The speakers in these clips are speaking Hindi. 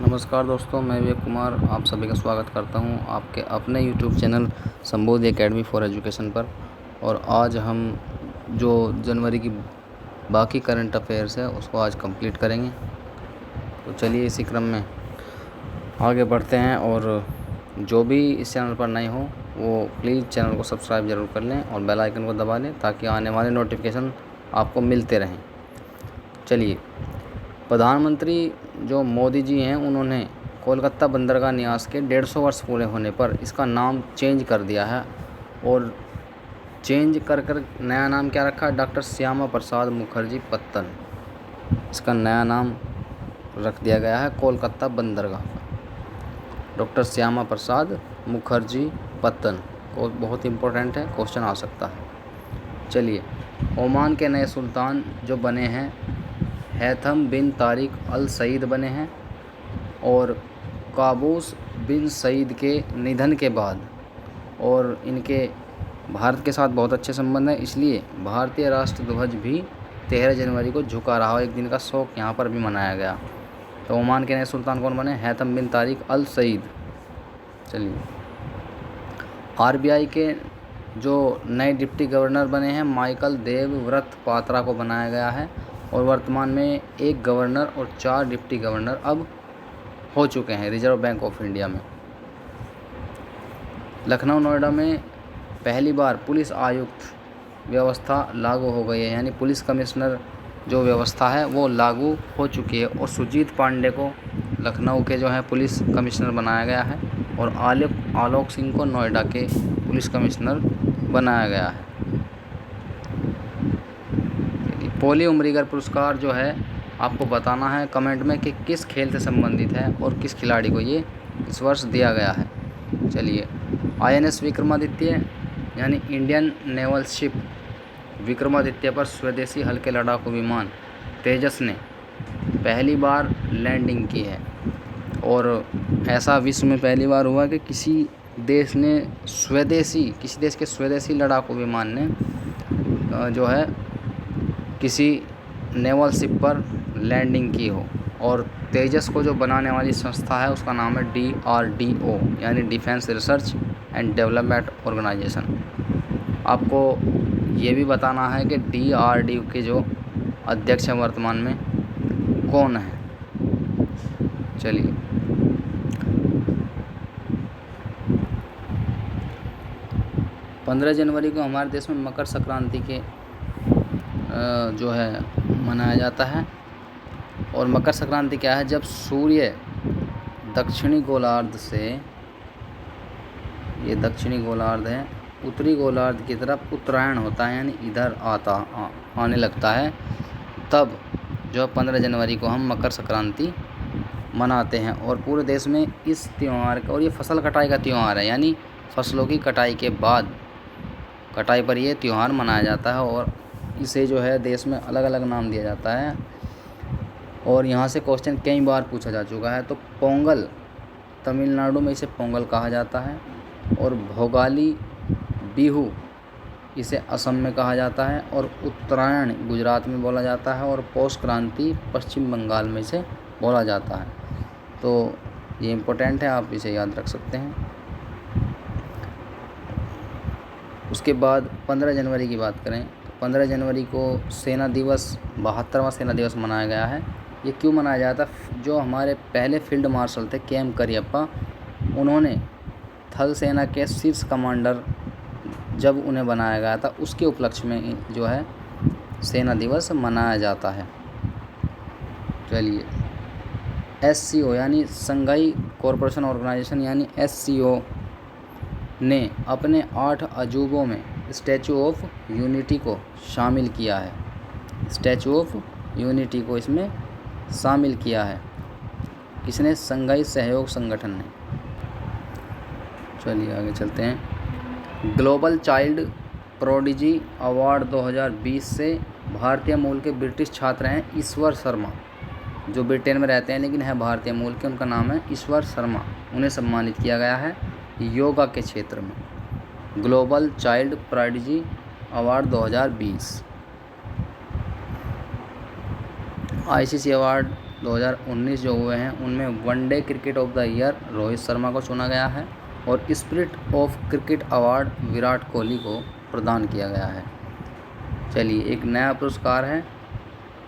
नमस्कार दोस्तों, मैं विवेक कुमार आप सभी का स्वागत करता हूं आपके अपने YouTube channel Sambodhi academy for education पर। और आज हम जो जनवरी की बाकी करंट अफेयर्स है उसको आज कंप्लीट करेंगे। तो चलिए इसी क्रम में आगे बढ़ते हैं। और जो भी इस चैनल पर नए हो वो प्लीज़ चैनल को सब्सक्राइब ज़रूर कर लें और बेल आइकन को दबा लें ताकि आने वाले नोटिफिकेशन आपको मिलते रहें। चलिए, प्रधानमंत्री जो मोदी जी हैं उन्होंने कोलकाता बंदरगाह न्यास के 150 वर्ष पूरे होने पर इसका नाम चेंज कर दिया है। और चेंज कर नया नाम क्या रखा है? डॉक्टर श्यामा प्रसाद मुखर्जी पत्तन। इसका नया नाम रख दिया गया है कोलकाता बंदरगाह पर, डॉक्टर श्यामा प्रसाद मुखर्जी पत्तन। को बहुत इम्पोर्टेंट है, क्वेश्चन आ सकता है। चलिए, ओमान के नए सुल्तान जो बने हैं हैथम बिन तारिक अल सईद बने हैं। और काबूस बिन सईद के निधन के बाद और इनके भारत के साथ बहुत अच्छे संबंध हैं, इसलिए भारतीय राष्ट्रध्वज भी 13 जनवरी को झुका रहा और एक दिन का शोक यहाँ पर भी मनाया गया। तो ओमान के नए सुल्तान कौन बने? हैथम बिन तारिक अल सईद। चलिए, आरबीआई के जो नए डिप्टी गवर्नर बने हैं माइकल देवव्रत पात्रा को बनाया गया है। और वर्तमान में एक गवर्नर और 4 डिप्टी गवर्नर अब हो चुके हैं रिजर्व बैंक ऑफ इंडिया में। लखनऊ नोएडा में पहली बार पुलिस आयुक्त व्यवस्था लागू हो गई है, यानी पुलिस कमिश्नर जो व्यवस्था है वो लागू हो चुकी है। और सुजीत पांडे को लखनऊ के जो है पुलिस कमिश्नर बनाया गया है और आलोक सिंह को नोएडा के पुलिस कमिश्नर बनाया गया है। पोलियो उम्रीगर पुरस्कार जो है आपको बताना है कमेंट में कि किस खेल से संबंधित है और किस खिलाड़ी को ये इस वर्ष दिया गया है। चलिए, आईएनएस विक्रमादित्य यानी इंडियन नेवल शिप विक्रमादित्य पर स्वदेशी हल्के लड़ाकू विमान तेजस ने पहली बार लैंडिंग की है। और ऐसा विश्व में पहली बार हुआ कि किसी देश के स्वदेशी लड़ाकू विमान ने जो है किसी नेवल शिप पर लैंडिंग की हो। और तेजस को जो बनाने वाली संस्था है उसका नाम है DRDO यानी defence research and development organisation. आपको ये भी बताना है कि DRDO के जो अध्यक्ष हैं वर्तमान में कौन है। चलिए, पंद्रह जनवरी को हमारे देश में मकर संक्रांति के जो है मनाया जाता है। और मकर संक्रांति क्या है? जब सूर्य दक्षिणी गोलार्ध से, ये दक्षिणी गोलार्ध है, उत्तरी गोलार्ध की तरफ उत्तरायण होता है यानी इधर आने लगता है, तब जो 15 जनवरी को हम मकर संक्रांति मनाते हैं। और पूरे देश में इस त्यौहार का, और ये फसल कटाई का त्यौहार है यानी फसलों की कटाई के बाद कटाई पर ये त्यौहार मनाया जाता है। और इसे जो है देश में अलग अलग नाम दिया जाता है। और यहाँ से क्वेश्चन कई बार पूछा जा चुका है। तो पोंगल तमिलनाडु में इसे पोंगल कहा जाता है, और भोगाली बिहू इसे असम में कहा जाता है, और उत्तरायण गुजरात में बोला जाता है, और पौष क्रांति पश्चिम बंगाल में इसे बोला जाता है। तो ये इम्पोर्टेंट है, आप इसे याद रख सकते हैं। उसके बाद 15 जनवरी की बात करें तो 15 जनवरी को सेना दिवस 72वां सेना दिवस मनाया गया है। ये क्यों मनाया जाता है? जो हमारे पहले फील्ड मार्शल थे KM करियप्पा, उन्होंने थल सेना के शीर्ष कमांडर जब उन्हें बनाया गया था उसके उपलक्ष्य में जो है सेना दिवस मनाया जाता है। चलिए, SCO यानी संघाई कोऑपरेशन ऑर्गेनाइजेशन यानी SCO ने अपने 8 अजूबों में स्टैचू ऑफ यूनिटी को शामिल किया है। स्टैचू ऑफ यूनिटी को इसमें शामिल किया है किसने? संघाई सहयोग संगठन ने। चलिए आगे चलते हैं। ग्लोबल चाइल्ड प्रोडिजी अवार्ड 2020 से भारतीय मूल के ब्रिटिश छात्र हैं ईश्वर शर्मा, जो ब्रिटेन में रहते हैं लेकिन है भारतीय मूल के, उनका नाम है ईश्वर शर्मा। उन्हें सम्मानित किया गया है योगा के क्षेत्र में। Global child prodigy award 2020। ICC award 2019 जो हुए हैं उनमें one day cricket of the year Rohit Sharma को चुना गया है और spirit of cricket award Virat Kohli को प्रदान किया गया है। चलिए, एक नया पुरस्कार है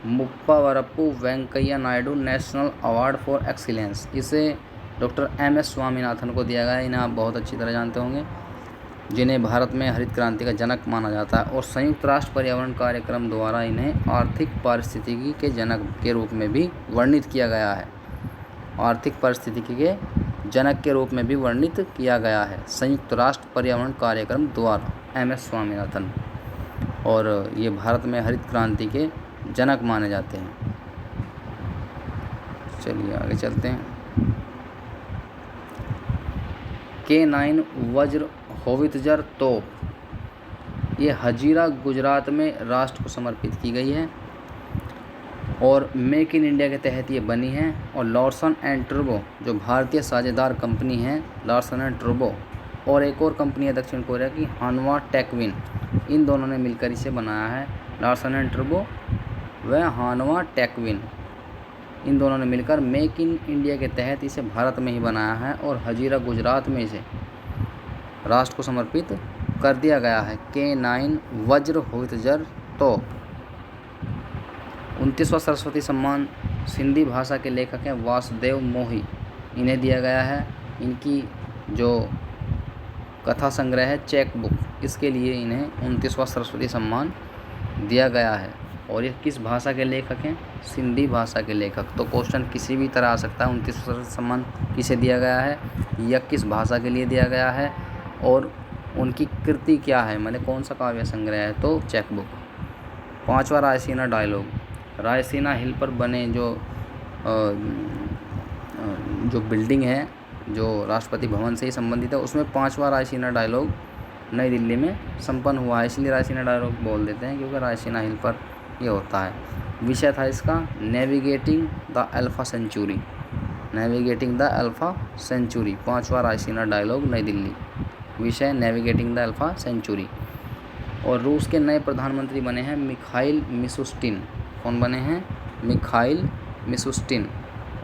Muppavarapu Venkaiah Naidu national award for excellence. इसे डॉक्टर MS स्वामीनाथन को दिया गया है। इन्हें आप बहुत अच्छी तरह जानते होंगे, जिन्हें भारत में हरित क्रांति का जनक माना जाता है और संयुक्त राष्ट्र पर्यावरण कार्यक्रम द्वारा इन्हें आर्थिक पारिस्थितिकी के जनक के रूप में भी वर्णित किया गया है। आर्थिक पारिस्थितिकी के जनक के रूप में भी वर्णित किया गया है संयुक्त राष्ट्र पर्यावरण कार्यक्रम द्वारा MS स्वामीनाथन, और ये भारत में हरित क्रांति के जनक माने जाते हैं। चलिए आगे चलते हैं। K9 वज्र होवित्जर तोप ये हजीरा गुजरात में राष्ट्र को समर्पित की गई है और मेक इन इंडिया के तहत ये बनी है। और लार्सन एंड टर्बो जो भारतीय साझेदार कंपनी है, लार्सन एंड टर्बो, और एक और कंपनी है दक्षिण कोरिया की हानवा टेकविन, इन दोनों ने मिलकर इसे बनाया है। लार्सन एंड टर्बो व हानवा टेकविन, इन दोनों ने मिलकर मेक इन इंडिया के तहत इसे भारत में ही बनाया है और हजीरा गुजरात में इसे राष्ट्र को समर्पित कर दिया गया है। K9 वज्र होवित्जर तोप। 29वां सरस्वती सम्मान सिंधी भाषा के लेखक हैं वासुदेव मोही, इन्हें दिया गया है। इनकी जो कथा संग्रह है चेक बुक, इसके लिए इन्हें 29वां सरस्वती सम्मान दिया गया है। और ये किस भाषा के लेखक हैं? सिंधी भाषा के लेखक। तो क्वेश्चन किसी भी तरह आ सकता है, 29वां सरस्वती सम्मान किसे दिया गया है या किस भाषा के लिए दिया गया है और उनकी कृति क्या है, मतलब कौन सा काव्य संग्रह है, तो चेक बुक। 5वां रायसीना डायलॉग, रायसीना हिल पर बने जो बिल्डिंग है जो राष्ट्रपति भवन से ही संबंधित है, उसमें 5वां रायसीना डायलॉग नई दिल्ली में संपन्न हुआ है। इसलिए रायसीना डायलॉग बोल देते हैं क्योंकि रायसीना हिल पर ये होता है। विषय था इसका navigating the alpha century, navigating the alpha century, 5वां रायसीना डायलॉग नई दिल्ली। विषय नेविगेटिंग द अल्फा सेंचुरी। और रूस के नए प्रधानमंत्री बने हैं मिखाइल मिशुस्टिन। कौन बने हैं? Mikhail Mishustin.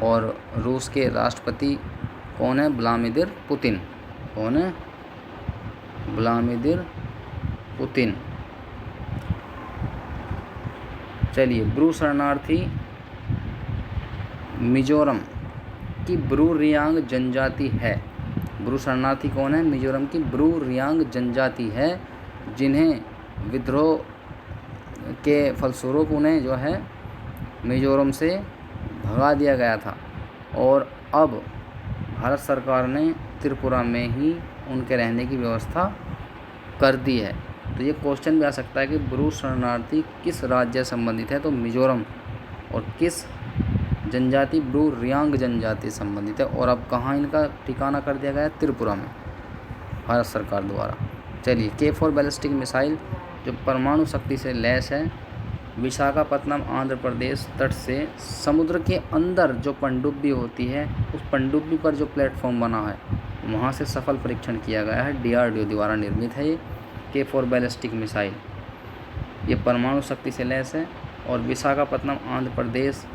और रूस के राष्ट्रपति कौन है? Vladimir Putin. कौन है? Vladimir Putin. चलिए, ब्रू शरणार्थी मिजोरम की ब्रू रियांग जनजाति है। ब्रू शरणार्थी कौन है? मिजोरम की ब्रू रियांग जनजाति है, जिन्हें विद्रोह के फलस्वरूप उन्हें जो है मिजोरम से भगा दिया गया था और अब भारत सरकार ने त्रिपुरा में ही उनके रहने की व्यवस्था कर दी है। तो ये क्वेश्चन भी आ सकता है कि ब्रू शरणार्थी किस राज्य से संबंधित है, तो मिजोरम। और किस जनजाति? ब्रू रियांग जनजाति संबंधित है। और अब कहाँ इनका ठिकाना कर दिया गया है? त्रिपुरा में, भारत सरकार द्वारा। चलिए, K4 बैलिस्टिक मिसाइल जो परमाणु शक्ति से लैस है, विशाखापत्तनम आंध्र प्रदेश तट से समुद्र के अंदर जो पनडुब्बी होती है, उस पनडुब्बी पर जो प्लेटफॉर्म बना है वहाँ से सफल परीक्षण किया गया है। DRDO द्वारा निर्मित है ये K4 बैलिस्टिक मिसाइल। ये परमाणु शक्ति से लैस है और विशाखापत्तनम आंध्र प्रदेश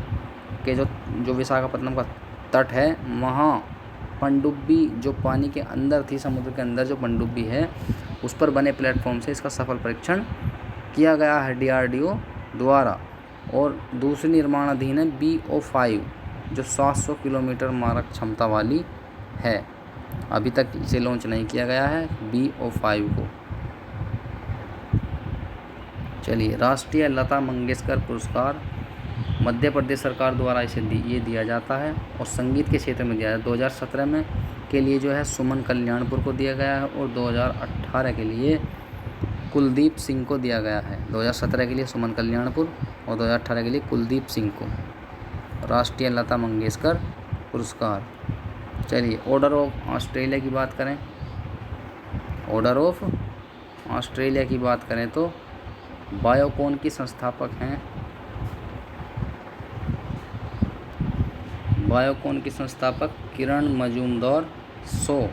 के जो विशाखापत्तनम का तट है, वहाँ पनडुब्बी जो पानी के अंदर थी, समुद्र के अंदर जो पनडुब्बी है, उस पर बने प्लेटफॉर्म से इसका सफल परीक्षण किया गया है DRDO द्वारा। और दूसरी निर्माणाधीन है BO5 जो 700 किलोमीटर मारक क्षमता वाली है। अभी तक इसे लॉन्च नहीं किया गया है BO5 को। चलिए, राष्ट्रीय लता मंगेशकर पुरस्कार मध्य प्रदेश सरकार द्वारा इसे ये दिया जाता है और संगीत के क्षेत्र में दिया जाता है। 2017 में के लिए जो है सुमन कल्याणपुर को दिया गया है और 2018 के लिए कुलदीप सिंह को दिया गया है। 2017 के लिए सुमन कल्याणपुर और 2018 के लिए कुलदीप सिंह को राष्ट्रीय लता मंगेशकर पुरस्कार। चलिए, ऑर्डर ऑफ ऑस्ट्रेलिया की बात करें। ऑर्डर ऑफ ऑस्ट्रेलिया की बात करें तो बायोकॉन की संस्थापक हैं, बायोकॉन की संस्थापक किरण मजूमदार शो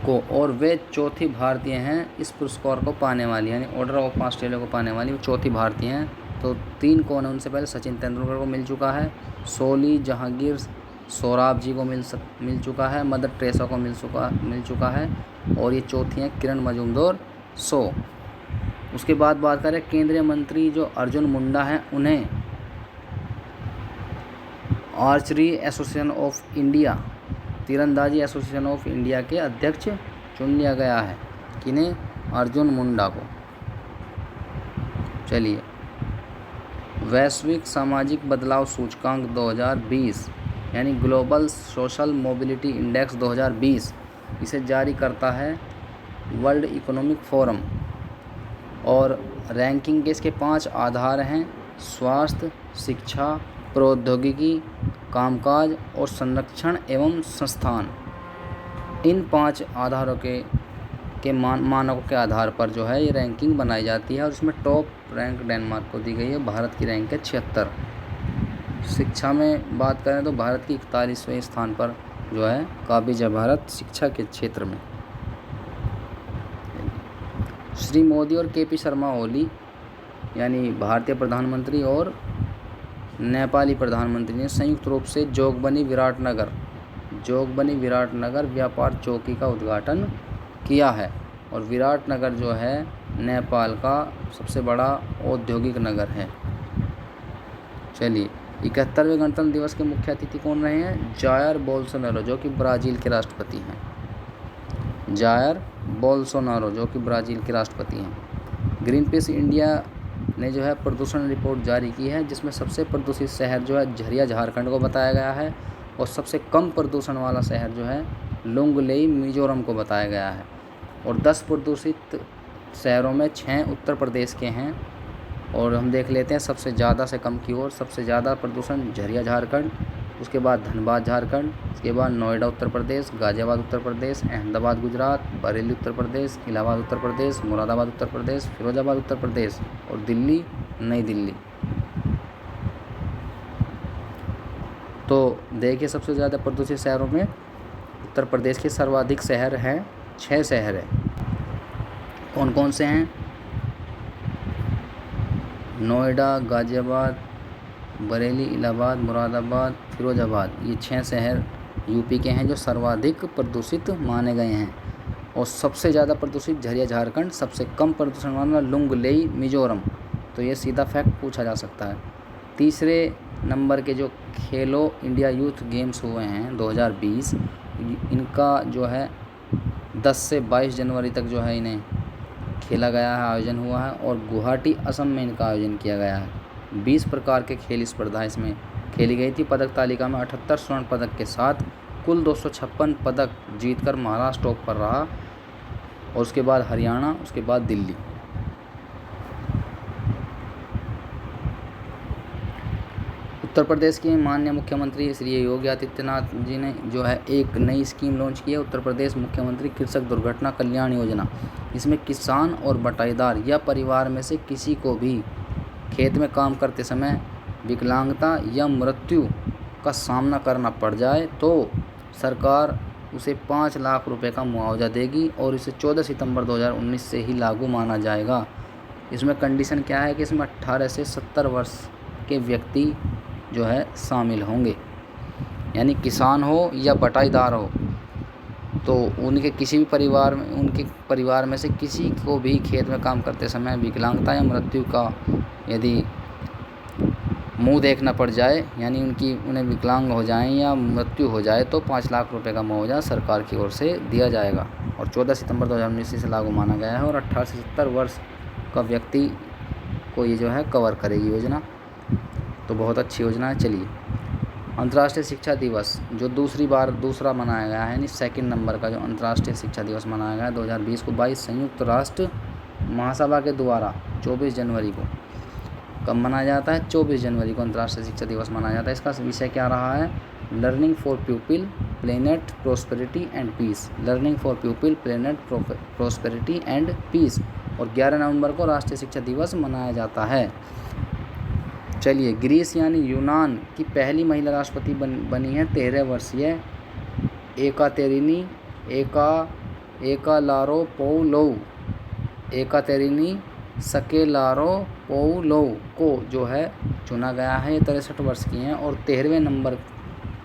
को, और वे चौथी भारतीय हैं इस पुरस्कार को पाने वाली, यानी ऑर्डर ऑफ ऑस्ट्रेलिया को पाने वाली वो चौथी भारतीय हैं तो 3 कौन है उनसे पहले? सचिन तेंदुलकर को मिल चुका है, सोली जहांगीर सोहराब जी को मिल चुका है, मदर टेरेसा को मिल चुका है, और ये चौथी हैं किरण मजूमदार शो। उसके बाद बात करें केंद्रीय मंत्री जो अर्जुन मुंडा हैं, उन्हें आर्चरी एसोसिएशन ऑफ इंडिया, तीरंदाजी एसोसिएशन ऑफ इंडिया के अध्यक्ष चुन लिया गया है। किन्हें? अर्जुन मुंडा को। चलिए, वैश्विक सामाजिक बदलाव सूचकांक 2020 यानी ग्लोबल सोशल मोबिलिटी इंडेक्स 2020, इसे जारी करता है वर्ल्ड इकोनॉमिक फोरम, और रैंकिंग के इसके 5 आधार हैं: स्वास्थ्य, शिक्षा, प्रौद्योगिकी, कामकाज और संरक्षण एवं संस्थान। इन 5 आधारों के मानकों के आधार पर जो है ये रैंकिंग बनाई जाती है, और इसमें टॉप रैंक डेनमार्क को दी गई है। भारत की रैंक है 76। शिक्षा में बात करें तो भारत की 41वें स्थान पर जो है काबिज है भारत शिक्षा के क्षेत्र में। श्री मोदी और के पी शर्मा ओली यानी भारतीय प्रधानमंत्री और नेपाली प्रधानमंत्री ने संयुक्त रूप से जोगबनी विराटनगर व्यापार चौकी का उद्घाटन किया है। और विराटनगर जो है नेपाल का सबसे बड़ा औद्योगिक नगर है। चलिए, 71वें गणतंत्र दिवस के मुख्य अतिथि कौन रहे हैं? जायर बोल्सोनारो जो कि ब्राज़ील के राष्ट्रपति हैं। जायर बोल्सोनारो जो कि ब्राज़ील के राष्ट्रपति हैं। ग्रीन पीस इंडिया ने जो है प्रदूषण रिपोर्ट जारी की है, जिसमें सबसे प्रदूषित शहर जो है झरिया झारखंड को बताया गया है, और सबसे कम प्रदूषण वाला शहर जो है लुंगलेई मिजोरम को बताया गया है। और 10 प्रदूषित शहरों में 6 उत्तर प्रदेश के हैं। और हम देख लेते हैं सबसे ज़्यादा से कम की ओर। सबसे ज़्यादा प्रदूषण झरिया झारखंड, उसके बाद धनबाद झारखंड, उसके बाद नोएडा उत्तर प्रदेश, गाज़ियाबाद उत्तर प्रदेश, अहमदाबाद गुजरात, बरेली उत्तर प्रदेश, इलाहाबाद उत्तर प्रदेश, मुरादाबाद उत्तर प्रदेश, फिरोजाबाद उत्तर प्रदेश, और दिल्ली, नई दिल्ली। तो देखिए, सबसे ज़्यादा प्रदूषित शहरों में उत्तर प्रदेश के सर्वाधिक शहर हैं, 6 शहर हैं। कौन कौन से हैं? नोएडा, गाज़ियाबाद, बरेली, इलाहाबाद, मुरादाबाद, फिरोजाबाद, ये 6 शहर यूपी के हैं जो सर्वाधिक प्रदूषित माने गए हैं। और सबसे ज़्यादा प्रदूषित झरिया झारखंड, सबसे कम प्रदूषण वाला लुंगलेई मिजोरम। तो ये सीधा फैक्ट पूछा जा सकता है। तीसरे नंबर के जो खेलो इंडिया यूथ गेम्स हुए हैं 2020, इनका जो है 10 से 22 जनवरी तक जो है इन्हें खेला गया है, आयोजन हुआ है, और गुवाहाटी असम में इनका आयोजन किया गया है। 20 प्रकार के खेल स्पर्धा इसमें खेली गई थी। पदक तालिका में 78 स्वर्ण पदक के साथ कुल 256 पदक जीतकर महाराष्ट्र टॉप पर रहा, और उसके बाद हरियाणा, उसके बाद दिल्ली। उत्तर प्रदेश के माननीय मुख्यमंत्री श्री योगी आदित्यनाथ जी ने जो है एक नई स्कीम लॉन्च की है, उत्तर प्रदेश मुख्यमंत्री कृषक दुर्घटना कल्याण योजना। इसमें किसान और बटाईदार या परिवार में से किसी को भी खेत में काम करते समय विकलांगता या मृत्यु का सामना करना पड़ जाए तो सरकार उसे 5 लाख रुपए का मुआवजा देगी, और इसे 14 सितंबर 2019 से ही लागू माना जाएगा। इसमें कंडीशन क्या है कि इसमें 18 से 70 वर्ष के व्यक्ति जो है शामिल होंगे, यानी किसान हो या बटाईदार हो, तो उनके परिवार में से किसी को भी खेत में काम करते समय विकलांगता या मृत्यु का यदि मुंह देखना पड़ जाए, यानी उन्हें विकलांग हो जाएं या मृत्यु हो जाए, तो 5 लाख रुपए का मुआवजा सरकार की ओर से दिया जाएगा। और 14 सितंबर 2019 से लागू माना गया है, और 18 से 70 वर्ष का व्यक्ति को ये जो है कवर करेगी योजना। तो बहुत अच्छी योजना है। चलिए, अंतर्राष्ट्रीय शिक्षा दिवस जो दूसरा मनाया गया है, यानी सेकंड नंबर का जो अंतर्राष्ट्रीय शिक्षा दिवस मनाया गया है 2020 को 22 संयुक्त राष्ट्र महासभा के द्वारा 24 जनवरी को। कब मनाया जाता है? 24 जनवरी को अंतर्राष्ट्रीय शिक्षा दिवस मनाया जाता है। इसका विषय क्या रहा है? Learning for people, planet, prosperity and peace. Learning for people, planet, prosperity and peace. और 11 नवंबर को राष्ट्रीय शिक्षा दिवस मनाया जाता है। चलिए, ग्रीस यानी यूनान की पहली महिला राष्ट्रपति बनी है 13 वर्षीय एकातेरिनी एकालारोपोउलोउ। एकातेरिनी सकेलारोपोउलो को जो है चुना गया है। ये 63 वर्ष की हैं और 13वें नंबर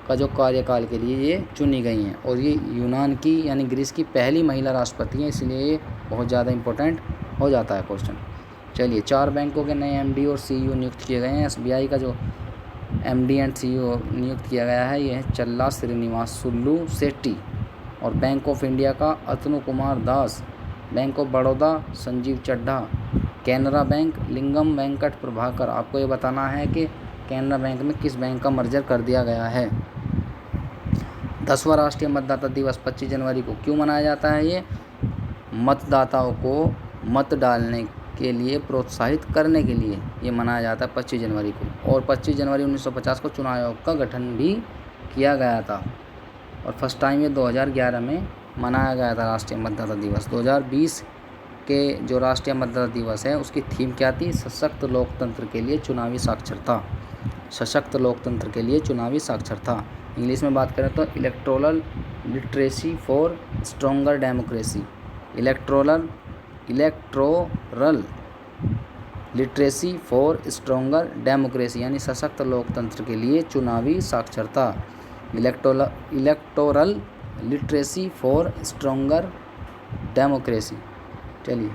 का जो कार्यकाल के लिए ये चुनी गई हैं और ये यूनान की यानी ग्रीस की पहली महिला राष्ट्रपति हैं, इसलिए ये बहुत ज़्यादा इम्पोर्टेंट हो जाता है क्वेश्चन। चलिए, 4 बैंकों के नए एमडी और सीईओ नियुक्त किए गए हैं। एसबीआई का जो एमडी एंड सीईओ नियुक्त किया गया है ये है चल्ला श्रीनिवासुलु शेट्टी और बैंक ऑफ इंडिया का Atanu Kumar Das, bank of Baroda Sanjeev Chadha, Canara bank Lingam Venkat Prabhakar. आपको ये बताना है कि कैनरा बैंक में किस बैंक का मर्जर कर दिया गया है। 10वां राष्ट्रीय मतदाता दिवस 25 जनवरी को क्यों मनाया जाता है? ये मतदाताओं को मत डालने के लिए प्रोत्साहित करने के लिए ये मनाया जाता है 25 जनवरी को। और 25 जनवरी 1950 को चुनाव आयोग का गठन भी किया गया था और फर्स्ट टाइम ये 2011 में मनाया गया था राष्ट्रीय मतदाता दिवस। 2020 के जो राष्ट्रीय मतदाता दिवस है उसकी थीम क्या थी? सशक्त लोकतंत्र के लिए चुनावी साक्षरता। सशक्त लोकतंत्र के लिए चुनावी साक्षरता। इंग्लिश में बात करें तो electoral literacy for stronger democracy. Electoral literacy for stronger democracy यानी सशक्त लोकतंत्र के लिए चुनावी साक्षरता। Electoral literacy for stronger democracy. चलिए,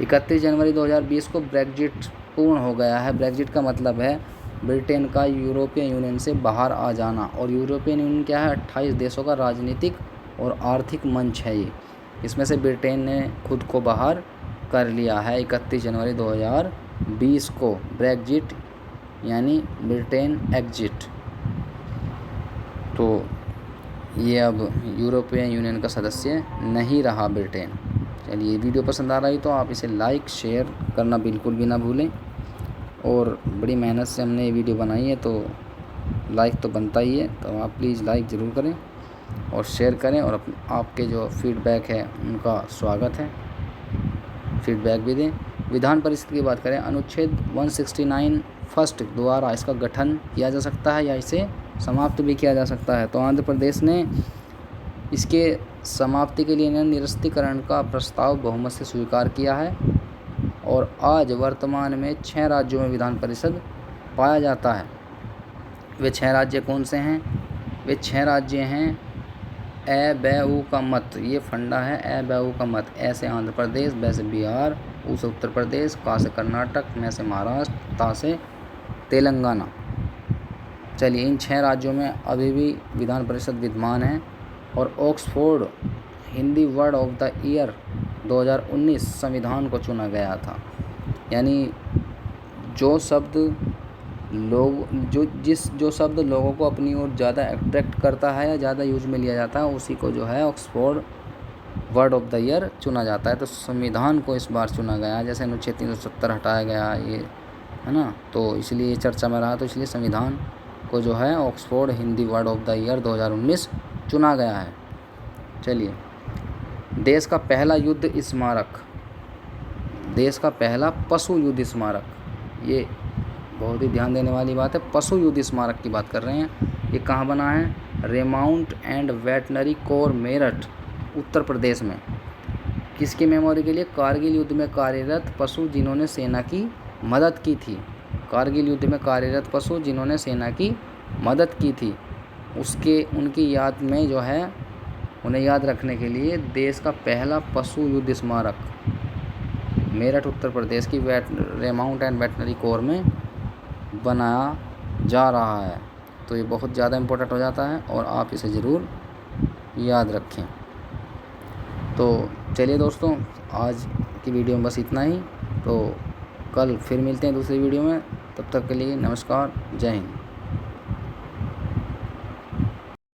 31 जनवरी 2020 को ब्रेग्जिट पूर्ण हो गया है। ब्रेग्जिट का मतलब है ब्रिटेन का यूरोपियन यूनियन से बाहर आ जाना और यूरोपियन यूनियन क्या है? 28 देशों का राजनीतिक और आर्थिक मंच है ये। इसमें से ब्रिटेन ने खुद को बाहर कर लिया है 31 जनवरी 2020 को। ब्रेग्जिट यानी ब्रिटेन एग्जिट। तो ये अब यूरोपियन यूनियन का सदस्य नहीं रहा ब्रिटेन। चलिए, वीडियो पसंद आ रही तो आप इसे लाइक शेयर करना बिल्कुल भी ना भूलें और बड़ी मेहनत से हमने ये वीडियो बनाई है तो लाइक तो बनता ही है, तो आप प्लीज़ लाइक ज़रूर करें और शेयर करें और आपके जो फीडबैक है उनका स्वागत है, फीडबैक भी दें। विधान परिषद की बात करें, अनुच्छेद 169 फर्स्ट द्वारा इसका गठन किया जा सकता है या इसे समाप्त भी किया जा सकता है। तो आंध्र प्रदेश ने इसके समाप्ति के लिए निरस्तीकरण का प्रस्ताव बहुमत से स्वीकार किया है और आज वर्तमान में 6 राज्यों में विधान परिषद पाया जाता है। वे 6 राज्य कौन से हैं? वे 6 राज्य हैं ए बै ऊ का मत, ये फंडा है ए बै ऊ का मत। ए से आंध्र प्रदेश, बै से बिहार, ऊ से उत्तर प्रदेश, का से कर्नाटक, मैं से महाराष्ट्र, ता से तेलंगाना। चलिए, इन 6 राज्यों में अभी भी विधान परिषद विद्यमान है और Oxford Hindi word of the year 2019 संविधान को चुना गया था। यानी जो शब्द लोगों को अपनी ओर ज़्यादा अट्रैक्ट करता है या ज़्यादा यूज में लिया जाता है उसी को जो है Oxford word of the year चुना जाता है। तो संविधान को इस बार चुना गया, जैसे अनुच्छेद 370 हटाया गया ये है ना, तो इसलिए चर्चा में रहा, तो इसलिए संविधान को जो है Oxford Hindi word of the year 2019 चुना गया है। चलिए, देश का पहला युद्ध स्मारक, देश का पहला पशु युद्ध स्मारक, ये बहुत ही ध्यान देने वाली बात है। पशु युद्ध स्मारक की बात कर रहे हैं, ये कहाँ बना है? रेमाउंट and veterinary core Meerut Uttar Pradesh में। किसकी मेमोरी के लिए? कारगिल युद्ध में कार्यरत पशु जिन्होंने सेना की मदद की थी। कारगिल युद्ध में कार्यरत पशु जिन्होंने सेना की मदद की थी उनकी याद में जो है उन्हें याद रखने के लिए देश का पहला पशु युद्ध स्मारक मेरठ उत्तर प्रदेश की रेमाउंट एंड वेटनरी कोर में बनाया जा रहा है। तो ये बहुत ज़्यादा इम्पोर्टेंट हो जाता है और आप इसे ज़रूर याद रखें। तो चलिए दोस्तों, आज की वीडियो में बस इतना ही। तो कल फिर मिलते हैं दूसरी वीडियो में, तब तक के लिए नमस्कार, जय हिंद।